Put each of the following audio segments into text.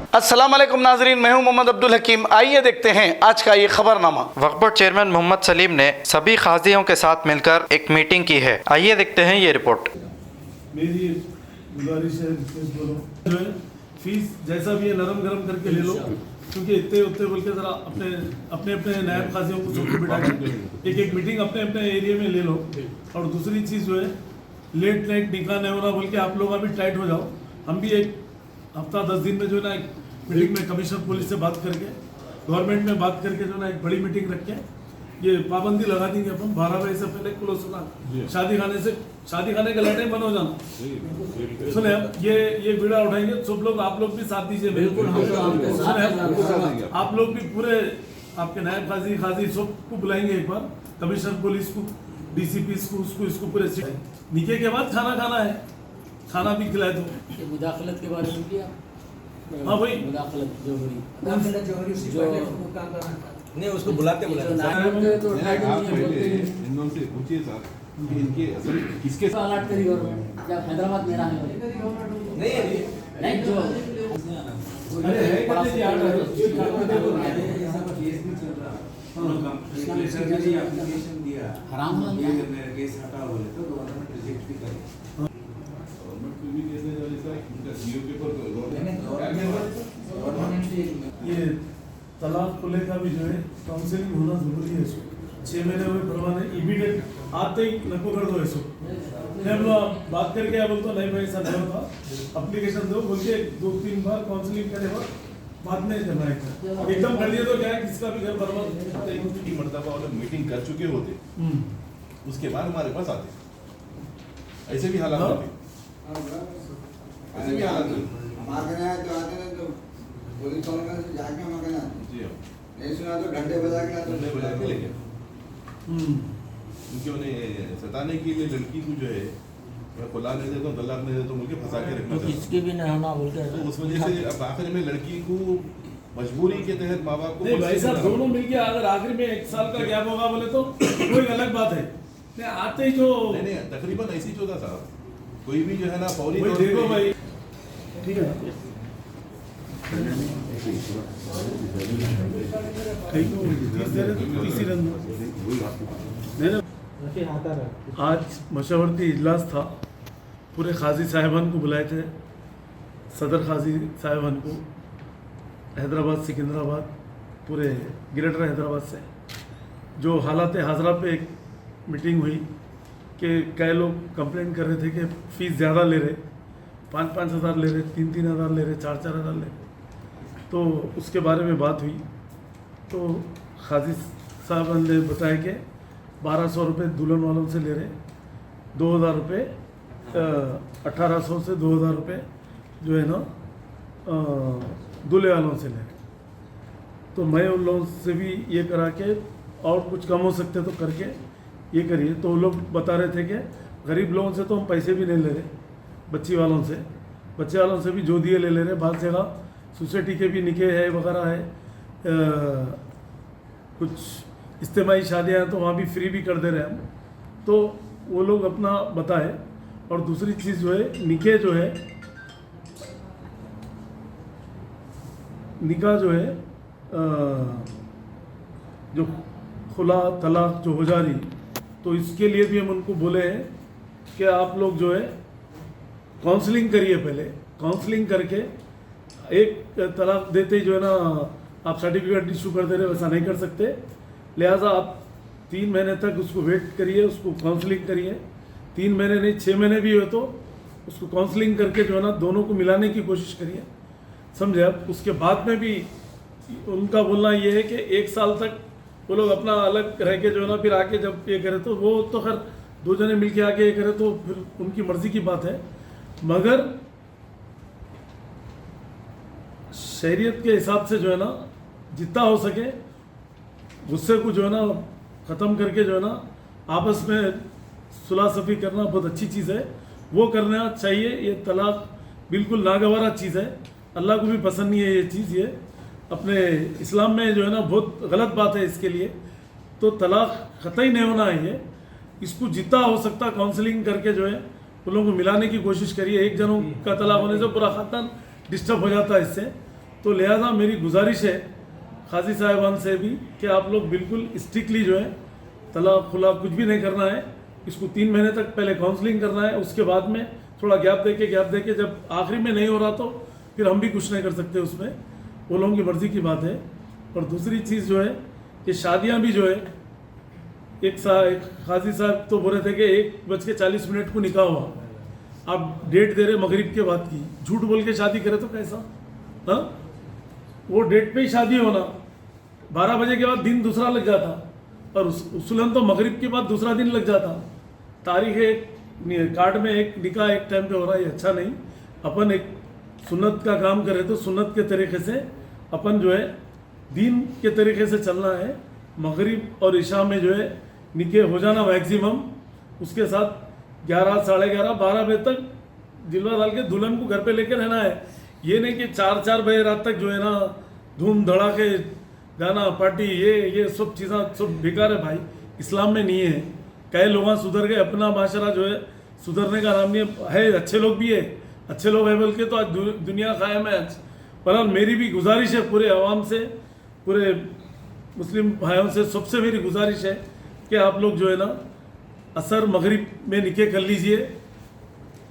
अस्सलाम वालेकुम नाजरीन, मैं हूं मोहम्मद अब्दुल हकीम। आइए देखते हैं आज का ये खबरनामा। वक्फ बोर्ड चेयरमैन मोहम्मद सलीम ने सभी काजियों के साथ मिलकर एक मीटिंग की है। आइए देखते हैं ये रिपोर्ट। मेरी गुजारिश है, रिक्वेस्ट बोलो जो है फीस जैसा भी है नरम गरम करके ले लो, क्योंकि इतने उतने बोल के जरा अपने अपने अपने नायब काजियों को सबको बिठा के एक मीटिंग अपने अपने एरिया में ले लो। और दूसरी चीज़ जो है लेट नाइट निकाह नहीं होना बोल के आप लोग अभी टाइट हो जाओ। हम भी एक हफ्ता 10 दिन में जो है ना एक मीटिंग में कमिश्नर पुलिस से बात करके गवर्नमेंट में बात करके जो है ना एक बड़ी मीटिंग रख के ये पाबंदी लगा देंगे अपन 12 बजे से पहले क्लोज होना, शादी खाने के लाइटें बंद हो जाना। सुने ये बीड़ा उठाएंगे सब लोग, आप लोग भी साथ दीजिए। बिल्कुल आप लोग भी पूरे आपके नायब काजी सबको बुलाएंगे एक बार, कमिश्नर पुलिस को, डीसीपी को, इसको पूरे निके के बाद खाना खाना है, खाना भी खिलाए दो। मुदाखलत के बारे में भी हाँ भाई, मुदाखलत जो हुई नहीं उसको बुलाते तो इन्हों से पूछिए सर कि इनके असल किसके अलर्ट करी गवर्नमेंट जब हैदराबाद में रहा नहीं जो अरे है कहते जी आर्डर एप्लीकेशन दिया हराम ये मेरा केस हटा बोले तो गवर्नमेंट रिजेक्ट भी करे। गवर्नमेंट भी कैसे जैसा उनका जीओ पेपर गवर्नमेंट ये तलाक खुले का भी जो है काउंसलिंग होना जरूरी है। इसको 6 महीने हुए परवाने इमीडिएट आते ही नको कर दो। इसको नहीं हम लोग बात करके क्या बोलते नहीं भाई ऐसा नहीं होता, एप्लीकेशन दो बोल के 2-3 बार काउंसलिंग करे बाद में करना है। एकदम कर दिया तो क्या है किसका भी घर बर्बाद। एक मरतबा और मीटिंग कर चुके होते उसके बाद हमारे पास आते, ऐसे भी हालात होते, ऐसे भी हालात होते। हमारे यहाँ तो आते हैं तो पुलिस वालों से जाके हमारे यहाँ जी हाँ, नहीं सुना तो घंटे बजा के आते हमने बजा के ले गया क्योंकि उन्हें सताने के लिए लड़की को जो है मैं खुला नहीं देता हूँ, तलाक नहीं देता हूँ बोल के फंसा के रखना चाहता इसके भी नहीं होना बोल के हूँ। तो उस वजह से अब आखिर में लड़की को मजबूरी के तहत माँ बाप को नहीं भाई साहब दोनों मिलके अगर आखिर में 1 साल का गैप होगा बोले तो कोई अलग बात है। नहीं आते ही जो नहीं तकरीबन ऐसी चौदह साहब कोई भी जो है ना फौरी भाई तौर देखो पे भाई ठीक है तीसरी रन आज मशावरती इजलास था, पूरे खाजी साहिबान को बुलाए थे, सदर खाजी साहिबान को हैदराबाद सिकंदराबाद पूरे ग्रेटर हैदराबाद से। जो हालात हाजरा पे एक मीटिंग हुई कि कई लोग कंप्लेंट कर रहे थे कि फ़ीस ज़्यादा ले रहे, 5-5 हज़ार ले रहे, 3-3 हज़ार ले रहे, 4-4 हज़ार ले रहे। तो उसके बारे में बात हुई तो खाजी साहब ने बताया कि 1200 रुपये दुल्हन वालों से ले रहे, 2000 रुपये 1800 से 2000 रुपये जो है ना दूल्हे वालों से ले रहे। तो मैं उन लोगों से भी ये करा के और कुछ कम हो सकते तो करके ये करिए। तो वो लोग बता रहे थे कि गरीब लोगों से तो हम पैसे भी नहीं ले रहे, बच्ची वालों से भी जो दिए ले रहे। बाद जगह सोसाइटी के भी निके है वगैरह है, कुछ इज्तिमाई शादियाँ हैं तो वहाँ भी फ्री भी कर दे रहे हैं हम। तो वो लोग अपना बताए। और दूसरी चीज़ जो है निके जो है निकाह जो है जो खुला तलाक जो हो जा रही, तो इसके लिए भी हम उनको बोले हैं कि आप लोग जो है काउंसलिंग करिए। पहले काउंसलिंग करके एक तलाक देते ही जो है ना आप सर्टिफिकेट इशू कर दे रहे, वैसा नहीं कर सकते। लिहाजा आप 3 महीने तक उसको वेट करिए, उसको काउंसलिंग करिए। 3 महीने नहीं 6 महीने भी हो तो उसको काउंसलिंग करके जो है ना दोनों को मिलाने की कोशिश करिए, समझे आप। उसके बाद में भी उनका बोलना ये है कि 1 साल तक वो लोग अपना अलग रह के जो है ना फिर आके जब ये करें तो वो तो खैर 2 जने मिल के आके ये करें तो फिर उनकी मर्जी की बात है। मगर शरीयत के हिसाब से जो है ना जितना हो सके गुस्से को जो है ना ख़त्म करके जो है ना आपस में सुलह सफ़ी करना बहुत अच्छी चीज़ है, वो करना चाहिए। ये तलाक बिल्कुल नागवारा चीज़ है, अल्लाह को भी पसंद नहीं है ये चीज़। ये अपने इस्लाम में जो है ना बहुत गलत बात है इसके लिए। तो तलाक ख़त्म नहीं होना है ये। इसको जितना हो सकता काउंसलिंग करके जो है उन लोगों को मिलाने की कोशिश करिए। एक जनों का तलाक होने से पूरा ख़ानदान डिस्टर्ब हो जाता है इससे। तो तो लिहाजा मेरी गुजारिश है खाजी साहिबान से भी कि आप लोग बिल्कुल स्ट्रिक्टली जो है तलाक खुला कुछ भी नहीं करना है। इसको 3 महीने तक पहले काउंसलिंग करना है, उसके बाद में थोड़ा गैप देके जब आखिरी में नहीं हो रहा तो फिर हम भी कुछ नहीं कर सकते, उसमें वो लोगों की मर्ज़ी की बात है। और दूसरी चीज़ जो है कि शादियां भी जो है एक खाजी साहब तो बोल रहे थे कि 1:40 को निकाह हुआ, आप डेट दे रहे मगरिब के बाद की, झूठ बोल के शादी करे तो कैसा? हाँ, वो डेट पे ही शादी होना, 12 बजे के बाद दिन दूसरा लग जाता और उसूलन तो मगरिब के बाद दूसरा दिन लग जाता। तारीख एक कार्ड में एक निकाह एक टाइम पे हो रहा है, ये अच्छा नहीं। अपन एक सुन्नत का काम करें तो सुन्नत के तरीके से अपन जो है दीन के तरीके से चलना है। मगरिब और इशा में जो है निकाह हो जाना मैक्सिमम, उसके साथ 11, साढ़े 11, 12 बजे तक जिलवा डाल के दुल्हन को घर पे लेके रहना है। ये नहीं कि 4 बजे रात तक जो है ना धूम धड़ाके गाना पार्टी, ये सब चीज़ें सब बेकार है भाई, इस्लाम में नहीं है। कई लोग सुधर गए, अपना माशरा जो है सुधरने का नाम नहीं है। अच्छे लोग भी है, अच्छे लोग है बोल के तो आज दुनिया कायम है आज। पर मेरी भी गुजारिश है पूरे अवाम से, पूरे मुस्लिम भाइयों से, सबसे मेरी गुजारिश है कि आप लोग जो है ना असर मगरिब में निकाह कर लीजिए,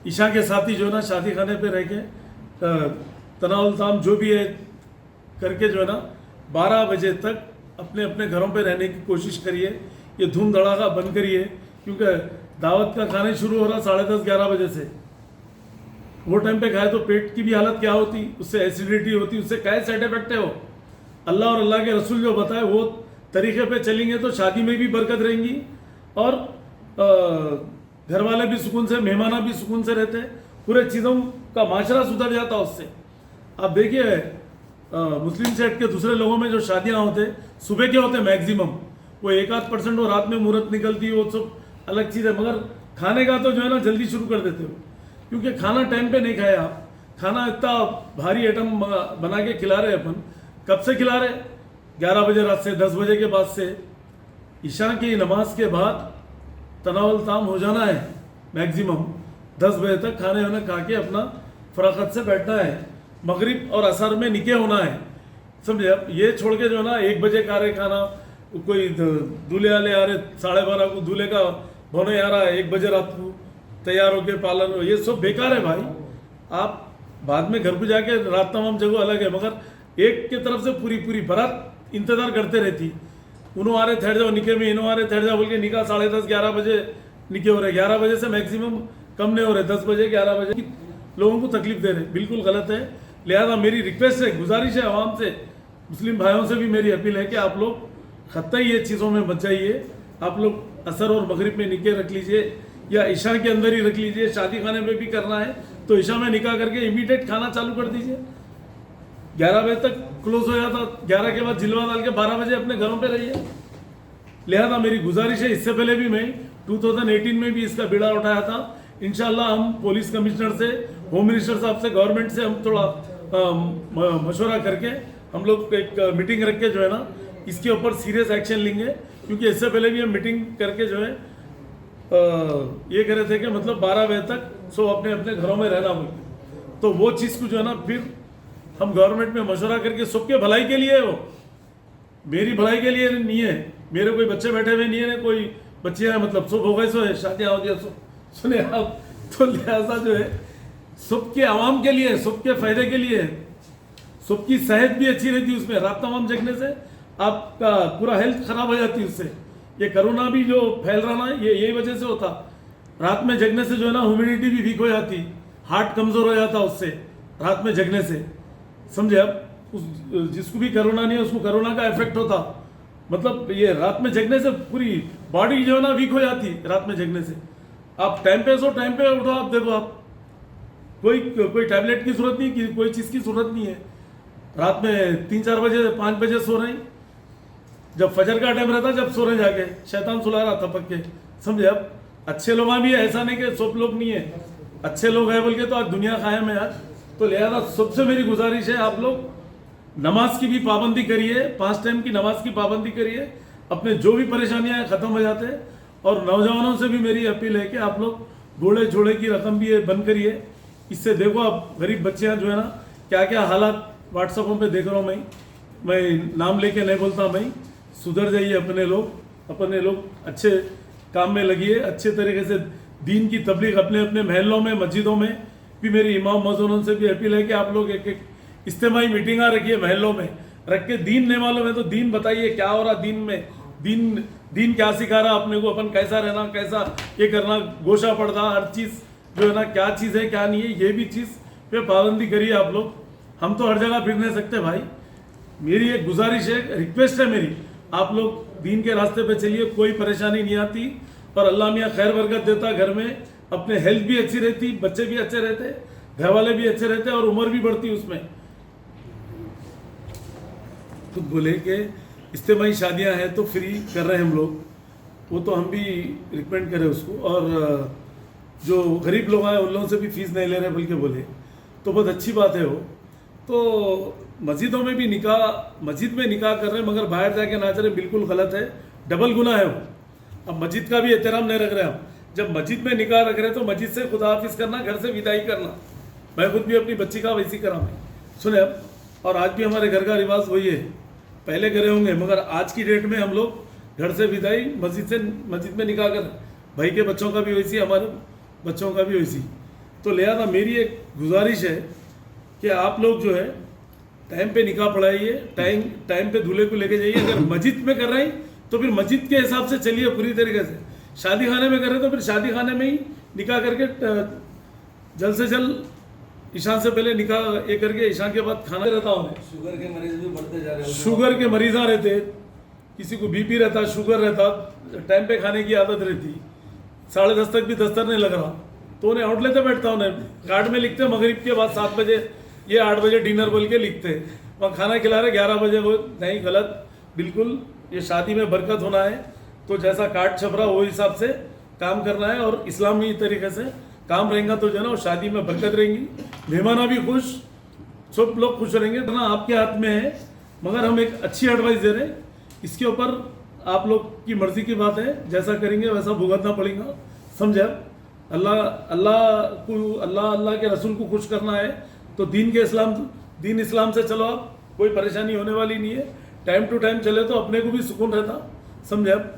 ईशा के साथ ही जो है ना शादी खाने पे रह के तनाउल ताम जो भी है करके जो है ना 12 बजे तक अपने अपने घरों पे रहने की कोशिश करिए। ये धूम धड़ाका बंद करिए, क्योंकि दावत का खाना शुरू हो रहा 10:30, 11 बजे से। वो टाइम पे खाए तो पेट की भी हालत क्या होती, उससे एसिडिटी होती, उससे क्या साइड इफेक्ट है। वो अल्लाह और अल्लाह के रसूल जो बताए वो तरीके पे चलेंगे तो शादी में भी बरकत रहेंगी और घर वाले भी सुकून से, मेहमाना भी सुकून से रहते, पूरे चीज़ों का माशरा सुधर जाता उससे। आप देखिए मुस्लिम सेट के दूसरे लोगों में जो शादियां होते सुबह के होते मैक्सिमम, वो 1-8% वो रात में मुहूर्त निकलती, वो सब अलग चीज़ है। मगर खाने का तो जो है ना जल्दी शुरू कर देते हो, क्योंकि खाना टाइम पे नहीं खाए आप। खाना इतना भारी आइटम बना के खिला रहे अपन, कब से खिला रहे? 11 बजे रात से, 10 बजे के बाद से। ईशा की नमाज के बाद तनावल ताम हो जाना है मैक्सिमम, 10 बजे तक खाने वाने खा के अपना फराखत से बैठना है। मगरिब और असर में निकाह होना है, समझे? अब ये छोड़ के जो है ना 1 बजे खा रहे खाना, कोई दूल्हे वाले आ रहे 12:30 को, दूल्हे का भोने आ रहा है 1 बजे रात को तैयार होके पार्लर में, ये सब बेकार है भाई। आप बाद में घर को जाके रात तमाम जगह अलग है, मगर एक के तरफ से पूरी बारात इंतजार करते रहती, उन्हों आ रहे ठहर जाओ निकाह में, इन्हों आ रहे ठहर जाओ बोल के निकाह 10:30, 11 बजे निकाह हो रहे, 11 बजे से मैक्सिमम कम नहीं हो रहे, 10 बजे 11 बजे लोगों को तकलीफ दे रहे, बिल्कुल गलत है। लिहाजा मेरी रिक्वेस्ट है, गुजारिश है आवाम से, मुस्लिम भाइयों से भी मेरी अपील है कि आप लोग खत्ता ये चीज़ों में बच जाइए। आप लोग असर और मगरिब में निकाह रख लीजिए या ईशा के अंदर ही रख लीजिए। शादी खाने में भी करना है तो ईशा में निकाह करके इमीडिएट खाना चालू कर दीजिए। 11 बजे तक क्लोज हो जाता, 11 के बाद जिलवा डाल के 12 बजे अपने घरों पे रहिए। लिहाजा मेरी गुजारिश है, इससे पहले भी मैं 2018 में भी इसका बीड़ा उठाया था। इंशाल्लाह हम पुलिस कमिश्नर से, होम मिनिस्टर साहब से, गवर्नमेंट से हम थोड़ा मशवरा करके हम लोग एक मीटिंग रख के जो है ना इसके ऊपर सीरियस एक्शन लेंगे, क्योंकि इससे पहले भी हम मीटिंग करके जो है ये कह रहे थे कि मतलब 12 बजे तक सब अपने अपने घरों में रहना होगी। तो वो चीज़ को जो है ना फिर हम गवर्नमेंट में मशवरा करके, सबके भलाई के लिए है वो, मेरी भलाई के लिए नहीं है। मेरे कोई बच्चे बैठे हुए नहीं है, कोई बच्चे हैं, मतलब सब हो गए, सो है शादियाँ हो गया, सुने आप। तो लिहाजा जो है सबके आवाम के लिए, सबके फायदे के लिए है, सबकी सेहत भी अच्छी रहती है उसमें। रात तमाम जगने से आपका पूरा हेल्थ खराब हो जाती है उससे। ये कोरोना भी जो फैल रहा ना, ये यही वजह से होता। रात में जगने से जो है ना ह्यूमिडिटी भी वीक हो जाती, हार्ट कमज़ोर हो जाता उससे, रात में जगने से, समझे? अब उस जिसको भी कोरोना नहीं है उसको कोरोना का इफेक्ट होता। मतलब ये रात में जगने से पूरी बॉडी जो है ना वीक हो जाती रात में जगने से। आप टाइम पे सो, टाइम पे उठो, आप देखो, आप कोई टैबलेट की जरूरत नहीं, कोई चीज़ की जरूरत नहीं है। रात में 3-4 बजे 5 बजे सो रहे, जब फजर का टाइम रहता जब सो रहे जाके, शैतान सुला रहा थपक के, समझे? अब अच्छे लोग भी है, ऐसा नहीं कि सब लोग नहीं है, अच्छे लोग हैं बोल के तो आज दुनिया कायम है आज। तो लिहाजा सबसे मेरी गुजारिश है, आप लोग नमाज की भी पाबंदी करिए, 5 टाइम की नमाज की पाबंदी करिए, अपने जो भी परेशानियां हैं ख़त्म हो जाते हैं। और नौजवानों से भी मेरी अपील है कि आप लोग घोड़े जोड़े की रकम भी बंद करिए। इससे देखो आप गरीब बच्चियां जो है ना क्या क्या हालात व्हाट्सएपों पे देख रहा हूँ मैं नाम लेके नहीं बोलता, मैं सुधर जाइए अपने लोग अच्छे काम में लगिए, अच्छे तरीके से दीन की तबलीग अपने अपने महलों में मस्जिदों में भी। मेरी इमाम मौजूदों से भी अपील है कि आप लोग एक इज्तिमाई मीटिंगा रखिए महलों में, रख के दीन नहीं मालूम है तो दीन बताइए क्या हो रहा दीन में, दीन क्या सिखा रहा अपने को, अपन कैसा रहना, कैसा ये करना, गोशा पड़ना, हर चीज़ जो है ना क्या चीज़ है क्या नहीं है, ये भी चीज़ पे पाबंदी करिए आप लोग। हम तो हर जगह फिर नहीं सकते भाई, मेरी एक गुजारिश है, रिक्वेस्ट है मेरी, आप लोग दीन के रास्ते पे चलिए, कोई परेशानी नहीं आती और अल्लाह मियाँ खैर बरकत देता, घर में अपने हेल्थ भी अच्छी रहती, बच्चे भी अच्छे रहते, घर वाले भी अच्छे रहते और उम्र भी बढ़ती उसमें। खुद बोले कि इज्तिमाई शादियां हैं तो फ्री कर रहे हैं हम लोग, वो तो हम भी रिकमेंड करें उसको, और जो गरीब लोग आए उन लोगों से भी फीस नहीं ले रहे बल्कि बोले तो बहुत अच्छी बात है वो। तो मस्जिदों में भी निकाह, मस्जिद में निकाह कर रहे हैं मगर बाहर जाके नाच रहे, बिल्कुल गलत है, डबल गुनाह है वो। अब मस्जिद का भी एहतराम नहीं रख रहे हम, जब मस्जिद में निकाह रख रहे तो मस्जिद से खुदा हाफिज करना, घर से विदाई करना। मैं खुद भी अपनी बच्ची का वैसी करा मैं, सुने अब, और आज भी हमारे घर का रिवाज वही है, पहले करे होंगे मगर आज की डेट में हम लोग घर से विदाई, मस्जिद में निकाह कर, भाई के बच्चों का भी वैसी, हमारे बच्चों का भी वैसी। तो लिहाजा मेरी एक गुजारिश है कि आप लोग जो है टाइम पे निकाह पढ़ाइए, टाइम पे दूल्हे को लेके जाइए। अगर मस्जिद में कर रहे हैं तो फिर मस्जिद के हिसाब से चलिए पूरी तरीके से, शादी खाने में कर रहे हैं तो फिर शादी खाने में ही निकाह करके जल्द से जल्द ईशान से पहले निकाह ये करके ईशान के बाद खाना रहता हूँ। शुगर के मरीज भी बढ़ते जा रहे हैं, शुगर के मरीजा रहते, किसी को बीपी रहता, शुगर रहता, टाइम पे खाने की आदत रहती, 10:30 तक भी दस्तर नहीं लग रहा तो उन्हें आउट लेते बैठता उन्हें, कार्ड में लिखते मगरिब के बाद 7 बजे, ये 8 बजे डिनर बोल के लिखते, वहाँ खाना खिला रहे 11 बजे, वो नहीं, गलत बिल्कुल। ये शादी में बरकत होना है तो जैसा कार्ड छप रहा वो हिसाब से काम करना है और इस्लामी तरीके से काम रहेगा तो जो है ना वो शादी में बरकत रहेंगी, मेहमाना भी खुश, सब लोग खुश रहेंगे। ना आपके हाथ में है मगर हम एक अच्छी एडवाइस दे रहे हैं, इसके ऊपर आप लोग की मर्जी की बात है, जैसा करेंगे वैसा भुगतना पड़ेगा, समझे। अल्लाह के रसूल को खुश करना है तो दीन इस्लाम से चलो, आप कोई परेशानी होने वाली नहीं है, टाइम टू टाइम चले तो अपने को भी सुकून रहता, समझे। आप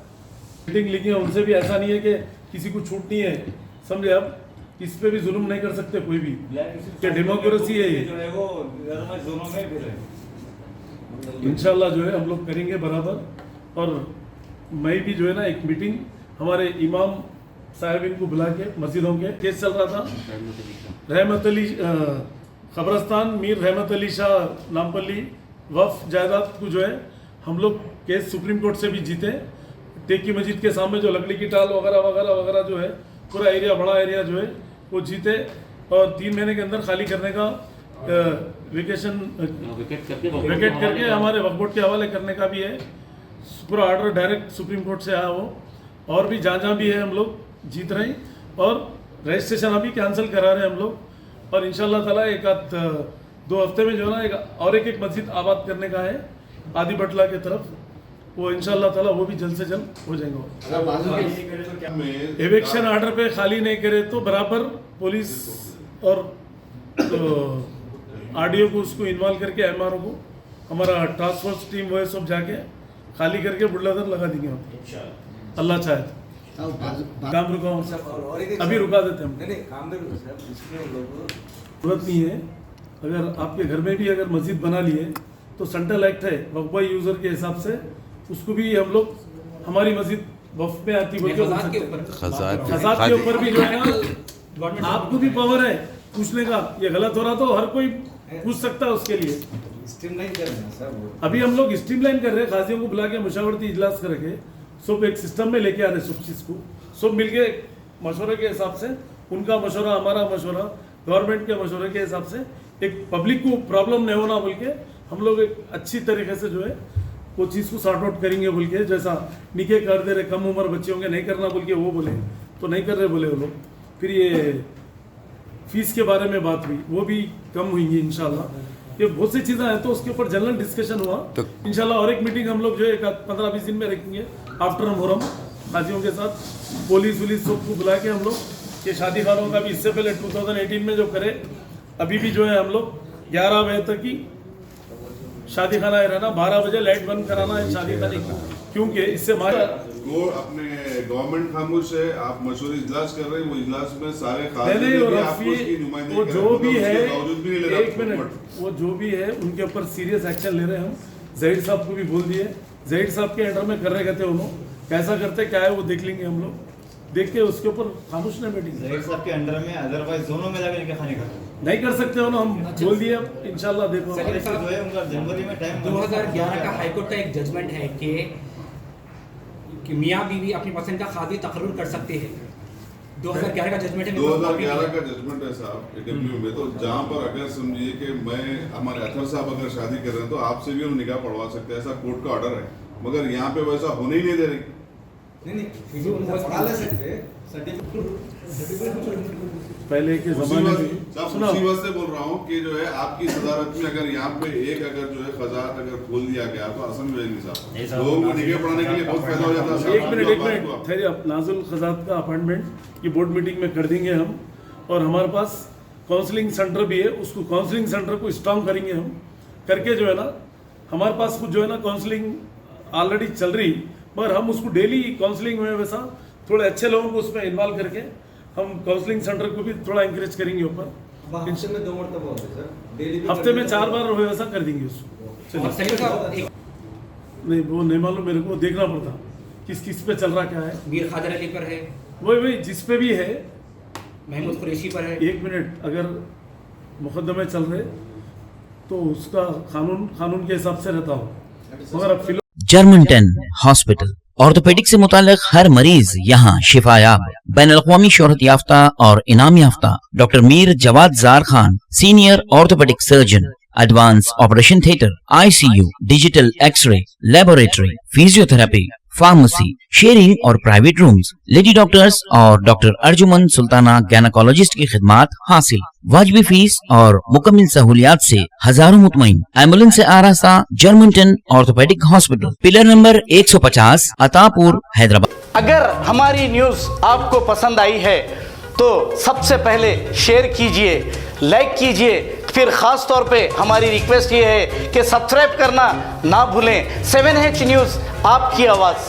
मीटिंग लिखी है उनसे भी ऐसा नहीं है कि किसी को छूट नहीं है, समझे। आप इस पे भी जुल्म नहीं कर सकते कोई भी, कि डेमोक्रेसी है ये। इंशाल्लाह जो है हम लोग करेंगे बराबर। और मैं भी जो है ना एक मीटिंग हमारे इमाम साहब इनको बुला के मस्जिदों के केस चल रहा था, रहमत अली खबरस्तान मीर रहमत अली शाह नामपल्ली वफ जायदाद को जो है हम लोग केस सुप्रीम कोर्ट से भी जीते। टेकी मस्जिद के सामने जो लकड़ी की टाल वगैरह वगैरह वगैरह जो है पूरा एरिया, बड़ा एरिया जो है वो जीते और 3 महीने के अंदर खाली करने का वेकेट करके हमारे वक्फ बोर्ड के हवाले करने का भी है। पूरा ऑर्डर डायरेक्ट सुप्रीम कोर्ट से आया वो, और भी जहाँ भी है हम लोग जीत रहे हैं और रजिस्ट्रेशन अभी कैंसिल करा रहे हैं हम लोग। और इंशाल्लाह ताला 1-2 हफ्ते में जो है ना एक मस्जिद आबाद करने का है आदि बटला के तरफ, वो इंशाल्लाह ताला वो भी जल्द से जल्द हो जाएगा। एविक्शन ऑर्डर पे खाली नहीं करे तो बराबर पुलिस और आरडीओ को उसको इन्वॉल्व करके एमआरओ को हमारा टास्क फोर्स टीम वो सब जाके खाली करके बुलडोजर लगा देंगे अल्लाह चाहे तो। काम रुका अभी रुका देते हम, जरूरत नहीं है। अगर आपके घर में भी अगर मस्जिद बना लिए तो सेंट्रल एक्ट है वक्फ यूजर के हिसाब से, उसको भी हम लोग हमारी मस्जिद वक्फ में आती है, खजात के ऊपर भी जो है ना आपको भी पावर है पूछने का, ये गलत हो रहा तो हर कोई पूछ सकता है उसके लिए। स्ट्रीमलाइन कर रहे हैं सर, अभी हम लोग स्ट्रीमलाइन कर रहे हैं, काजियों को बुला के मुशावरती इजलास करके सब एक सिस्टम में लेके आ रहे सब चीज़ को, सब मिलके मशवरे के हिसाब से, उनका मशवरा हमारा मशवरा गवर्नमेंट के मशवरे के हिसाब से, एक पब्लिक को प्रॉब्लम नहीं होना बोल के हम लोग एक अच्छी तरीके से जो है वो चीज़ को सॉर्ट आउट करेंगे बोल के। जैसा निके कर दे रहे कम उम्र बच्चे होंगे नहीं करना बोल के वो बोले तो नहीं कर रहे बोले वो लोग। फिर ये फीस के बारे में बात हुई, वो भी कम हुई इंशाल्लाह। ये बहुत सी चीज़ें हैं तो उसके ऊपर जनरल डिस्कशन हुआ तो इंशाल्लाह। और एक मीटिंग हम लोग जो है 15-20 दिन में रखेंगे आफ्टर मुहर्रम हाजियों के साथ, पुलिस सबको बुला के हम लोग ये शादी खानों का भी इससे पहले 2018 में जो करे, अभी भी जो है हम लोग 11 बजे तक ही शादी खाना है रहना, 12 बजे लाइट बंद कराना है शादी खाने का, क्योंकि इससे हमारा वो अपने गवर्नमेंट खामोश है, आप मशहूर इजलास कर रहे हैं, वो इजलास में सारे नहीं और आपको उसकी नुमाइंदगी वो कर जो रहे हैं, भी मगर है, उसके बावजूद भी नहीं ले रहा एक मिनट, वो जो भी है उनके ऊपर सीरियस एक्शन ले रहे हैं हम। जहीर साहब को भी बोल दिए, जहीर साहब के अंडर में कर रहे कहते उन्होंने, कैसा करते क्या है वो देख लेंगे हम लोग, देख के उसके ऊपर खामोश नहीं बैठेंगे। जहीर साहब के अंडर में अदरवाइज जोनों में जाकर इनके खाने का नहीं कर सकते हो ना, हम बोल दिए इंशाल्लाह देखो। जो है उनका जनवरी में टाइम 2011 का हाईकोर्ट का एक जजमेंट है कि मियाँ बीवी अपनी पसंद का खादी तकर्रुर कर सकते हैं। 2011 का जजमेंट है। 2011 का जजमेंट है साहब AW में, तो जहाँ पर अगर समझिए कि मैं हमारे अथर साहब अगर शादी कर रहे हैं तो आपसे भी हम निकाह पढ़वा सकते हैं, ऐसा कोर्ट का ऑर्डर है, मगर यहाँ पे वैसा होने ही नहीं दे रही। पढ़ा ले सकते पहले के जमाने में सुना उसी वक्त से बोल रहा हूँ कि जो है आपकी सदारत में अगर यहाँ पे एक अगर जो है खजात अगर खोल दिया गया तो आसान हो जाएगी साहब, लोगों को निकाह पढ़ाने के लिए बहुत फायदा हो जाता है। एक मिनट ठहरिए, आप नाजुल खजात का अपॉइंटमेंट की बोर्ड मीटिंग में कर देंगे हम, और हमारे पास काउंसलिंग सेंटर भी है, उसको काउंसलिंग सेंटर को स्ट्रांग करेंगे हम, करके जो है ना हमारे पास कुछ जो है ना काउंसलिंग ऑलरेडी चल रही, मगर हम उसको डेली काउंसलिंग में वैसा थोड़े अच्छे लोगों को उसमें इन्वॉल्व करके हम काउंसलिंग सेंटर को भी थोड़ा इंकरेज करेंगे ऊपर। हफ्ते में 2 मरतबा होते सर, डेली हफ्ते में 4 बार वैसा कर देंगे उसको। और सलीम साहब, एक नहीं वो नहीं मालूम, मेरे को देखना पड़ता किस किस पे चल रहा क्या है। मीर खादर अली पर है, वही जिस पे भी है। महमूद कुरैशी पर है। एक मिनट, अगर मुकदमे चल रहे तो उसका कानून के हिसाब से रहता हो, मगर अब जर्मनटन हॉस्पिटल ऑर्थोपेडिक से मुताल्लिक हर मरीज यहाँ शिफायाब। बैनुल-अक़वामी शोहरत याफ्ता और इनाम याफ्ता doctor Mir Jawad Zar Khan, senior orthopedic surgeon, advance operation theatre, ICU, digital x ray, laboratory, physiotherapy, pharmacy, sharing और प्राइवेट रूम्स, लेडी डॉक्टर्स और डॉक्टर अर्जुमन सुल्ताना गैनकोलॉजिस्ट की खिदमात हासिल। वाजिबी फीस और मुकम्मल सहूलियात से हजारों मुतमईन। एम्बुलेंस से आरास्ता Germantown orthopedic hospital, pillar number 150, Attapur, Hyderabad. अगर हमारी न्यूज़ आपको पसंद आई है तो सबसे पहले शेयर कीजिए, लाइक कीजिए, फिर ख़ास तौर पे हमारी रिक्वेस्ट ये है कि सब्सक्राइब करना ना भूलें। 7H न्यूज़, आपकी आवाज़।